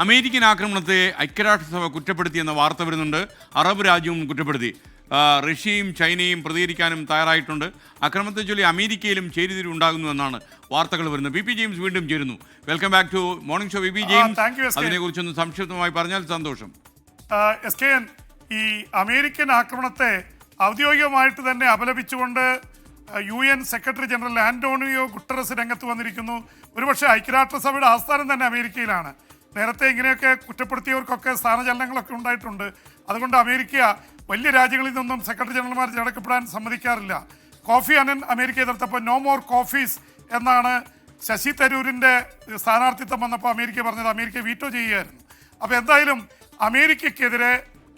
American ആക്രമണത്തെ ഐക്യരാഷ്ട്രസഭ കുറ്റപ്പെടുത്തിയെന്ന വാർത്ത വരുന്നുണ്ട്. അറബ് രാജ്യവും കുറ്റപ്പെടുത്തി. റഷ്യയും ചൈനയും പ്രതികരിക്കാനും തയ്യാറായിട്ടുണ്ട്. ആക്രമണത്തെ ചൊല്ലി അമേരിക്കയിലും ചേരിതിരിവുണ്ടാകുന്നുവെന്നാണ് വാർത്തകൾ വരുന്നത്. പി ജെയിംസ് വീണ്ടും ചേരുന്നു. Welcome back to morning show. P James, അതിനെക്കുറിച്ചൊന്ന് സംക്ഷിപ്തമായി പറഞ്ഞാൽ സന്തോഷം. ഈ അമേരിക്കൻ ആക്രമണത്തെ ഔദ്യോഗികമായിട്ട് തന്നെ അപലപിച്ചുകൊണ്ട് UN secretary general Antonio Guterres രംഗത്ത് വന്നിരിക്കുന്നു. ഒരുപക്ഷെ ഐക്യരാഷ്ട്രസഭയുടെ ആസ്ഥാനം തന്നെ അമേരിക്കയിലാണ്. നേരത്തെ ഇങ്ങനെയൊക്കെ കുറ്റപ്പെടുത്തിയവർക്കൊക്കെ സ്ഥാനചലനങ്ങളൊക്കെ ഉണ്ടായിട്ടുണ്ട്. അതുകൊണ്ട് അമേരിക്ക വലിയ രാജ്യങ്ങളിൽ നിന്നും സെക്രട്ടറി ജനറൽമാർ ചടക്കപ്പെടാൻ സമ്മതിക്കാറില്ല. കോഫി അനൻ അമേരിക്ക എതിർത്തപ്പോൾ നോ മോർ കോഫീസ് എന്നാണ് ശശി തരൂരിൻ്റെ സ്ഥാനാർത്ഥിത്വം വന്നപ്പോൾ അമേരിക്ക പറഞ്ഞത്. അമേരിക്ക വീറ്റോ ചെയ്യുകയായിരുന്നു. അപ്പോൾ എന്തായാലും അമേരിക്കയ്ക്കെതിരെ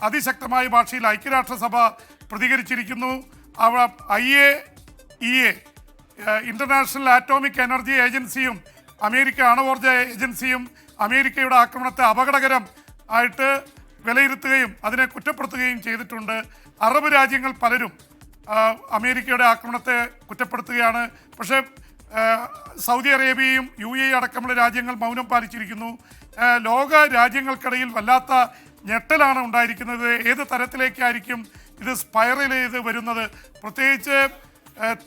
അതിശക്തമായ ഭാഷയിൽ ഐക്യരാഷ്ട്രസഭ പ്രതികരിച്ചിരിക്കുന്നു. അവിടെ IAEA ഇന്റർനാഷണൽ ആറ്റോമിക് എനർജി ഏജൻസിയും അമേരിക്ക അണുവോർജ ഏജൻസിയും അമേരിക്കയുടെ ആക്രമണത്തെ അപകടകരം ആയിട്ട് വിലയിരുത്തുകയും അതിനെ കുറ്റപ്പെടുത്തുകയും ചെയ്തിട്ടുണ്ട്. അറബ് രാജ്യങ്ങൾ പലരും അമേരിക്കയുടെ ആക്രമണത്തെ കുറ്റപ്പെടുത്തുകയാണ്. പക്ഷേ സൗദി അറേബ്യയും UAE അടക്കമുള്ള രാജ്യങ്ങൾ മൗനം പാലിച്ചിരിക്കുന്നു. ലോക രാജ്യങ്ങൾക്കിടയിൽ വല്ലാത്ത ഞെട്ടലാണ് ഉണ്ടായിരിക്കുന്നത്. ഏത് തരത്തിലേക്കായിരിക്കും ഇത് സ്പൈറൽ ചെയ്ത് വരുന്നത്? പ്രത്യേകിച്ച്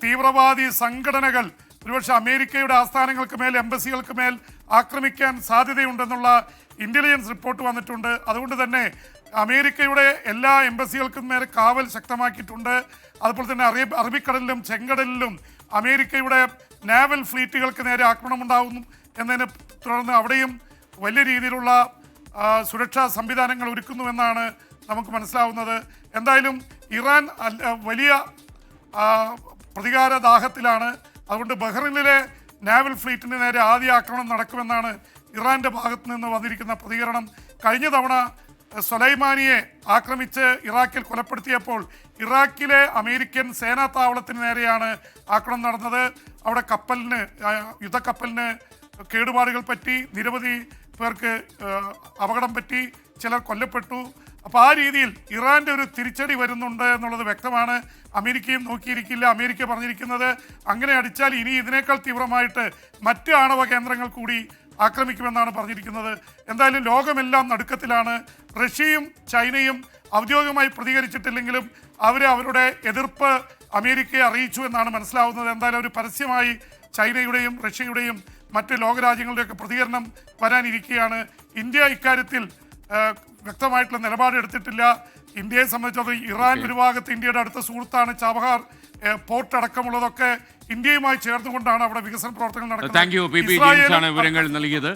തീവ്രവാദി സംഘടനകൾ ഒരുപക്ഷെ അമേരിക്കയുടെ ആസ്ഥാനങ്ങൾക്ക് മേൽ, എംബസികൾക്ക് മേൽ ആക്രമിക്കാൻ സാധ്യതയുണ്ടെന്നുള്ള ഇൻ്റലിജൻസ് റിപ്പോർട്ട് വന്നിട്ടുണ്ട്. അതുകൊണ്ട് തന്നെ അമേരിക്കയുടെ എല്ലാ എംബസികൾക്കും മേലെ കാവൽ ശക്തമാക്കിയിട്ടുണ്ട്. അതുപോലെ തന്നെ അറബിക്കടലിലും ചെങ്കടലിലും അമേരിക്കയുടെ നാവൽ ഫ്ലീറ്റുകൾക്ക് നേരെ ആക്രമണം ഉണ്ടാകുന്നു എന്നതിനെ തുടർന്ന് അവിടെയും വലിയ രീതിയിലുള്ള സുരക്ഷാ സംവിധാനങ്ങൾ ഒരുക്കുന്നുവെന്നാണ് നമുക്ക് മനസ്സിലാവുന്നത്. എന്തായാലും ഇറാൻ വലിയ പ്രതികാരദാഹത്തിലാണ്. അതുകൊണ്ട് ബഹ്റിനിലെ നാവൽ ഫ്ലീറ്റിന് നേരെ ആദ്യ ആക്രമണം നടക്കുമെന്നാണ് ഇറാൻ്റെ ഭാഗത്ത് നിന്ന് വന്നിരിക്കുന്ന പ്രതികരണം. കഴിഞ്ഞ തവണ സൊലൈമാനിയെ ആക്രമിച്ച് ഇറാഖിൽ കൊലപ്പെടുത്തിയപ്പോൾ ഇറാഖിലെ അമേരിക്കൻ സേനാ താവളത്തിന് നേരെയാണ് ആക്രമണം നടന്നത്. അവിടെ യുദ്ധക്കപ്പലിന് കേടുപാടുകൾ പറ്റി, നിരവധി പേർക്ക് അപകടം പറ്റി, ചിലർ കൊല്ലപ്പെട്ടു. അപ്പോൾ ആ രീതിയിൽ ഇറാൻ്റെ ഒരു തിരിച്ചടി വരുന്നുണ്ട് എന്നുള്ളത് വ്യക്തമാണ്. അമേരിക്കയും നോക്കിയിരിക്കില്ല. അമേരിക്ക പറഞ്ഞിരിക്കുന്നത് അങ്ങനെ അടിച്ചാൽ ഇനി ഇതിനേക്കാൾ തീവ്രമായിട്ട് മറ്റ് ആണവ കേന്ദ്രങ്ങൾ കൂടി ആക്രമിക്കുമെന്നാണ് പറഞ്ഞിരിക്കുന്നത്. എന്തായാലും ലോകമെല്ലാം നടുക്കത്തിലാണ്. റഷ്യയും ചൈനയും ഔദ്യോഗികമായി പ്രതികരിച്ചിട്ടില്ലെങ്കിലും അവരുടെ എതിർപ്പ് അമേരിക്കയെ അറിയിച്ചു എന്നാണ് മനസ്സിലാവുന്നത്. എന്തായാലും ഒരു പരസ്യമായി ചൈനയുടെയും റഷ്യയുടെയും മറ്റ് ലോകരാജ്യങ്ങളുടെയൊക്കെ പ്രതികരണം വരാനിരിക്കുകയാണ്. ഇന്ത്യ ഇക്കാര്യത്തിൽ വ്യക്തമായിട്ടുള്ള നിലപാടെടുത്തിട്ടില്ല. ഇന്ത്യയെ സംബന്ധിച്ചിടത്തോളം ഇറാൻ ഒരു ഭാഗത്ത് ഇന്ത്യയുടെ അടുത്ത സുഹൃത്താണ്. ചാബഹാർ പോർട്ട് അടക്കമുള്ളതൊക്കെ ഇന്ത്യയുമായി ചേർന്നുകൊണ്ടാണ് അവിടെ വികസന പ്രവർത്തനങ്ങൾ നടക്കുന്നത്. Thank you. പി ജെയിംസ് ആണ് വിവരങ്ങൾ നൽകിയത്.